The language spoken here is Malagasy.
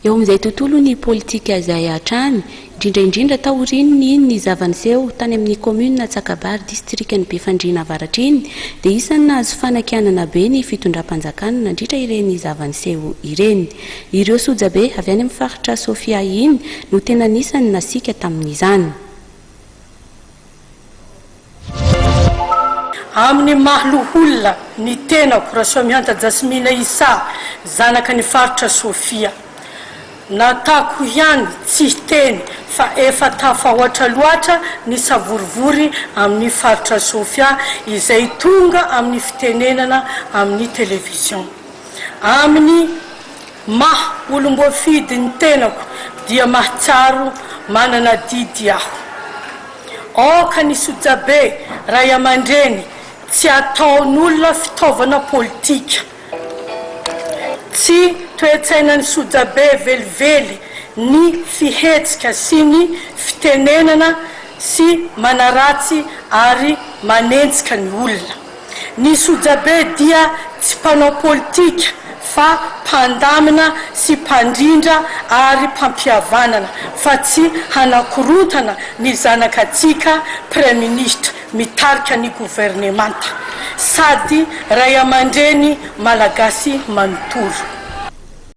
eo amin'izay tontolo ny politika izay hatrany indrindra taorino ny zavaniseho tany amin'ny commune Tsakabary distrikt'ny Befandriana Avaratra iny dia isan'ny nahazo fanakianana be ny fitondram-panjakana nandritra ireny zavaniseho ireny. Ireo sojabe avy any amin'ny faritra Sofia iny no tena nisany nasika tamin'izany. Amin'ny mahaloholona ny tenako Rasoamianta Jasmina Isa zanaka ny faritra Sofia natako ihany tsy teny fa efa tafahoatra loatra ny savorivory amin'ny faritra Sofia izay tonga amin'ny fitenenana amin'ny televizion. Amin'ny olom-boafidy ny tenako dia mahatsaro manana didy aho. Oka ny sojabe ray aman-dreny tsy ataon'olona fitaovana politika. Tsy toetsaina ny sojabe velively ny fihetsika sy ny fitenenana sy manaratsy ary manenjika ny olona. Ny sojabe dia tsy mpanao politika fa mpandamina sy mpandrindra ary mpampihavanana fa tsy hanakorontana ny zanakatsika Premier Ministre mitarika ny gouvernemanta sady ray aman-dreny malagasy manontolo.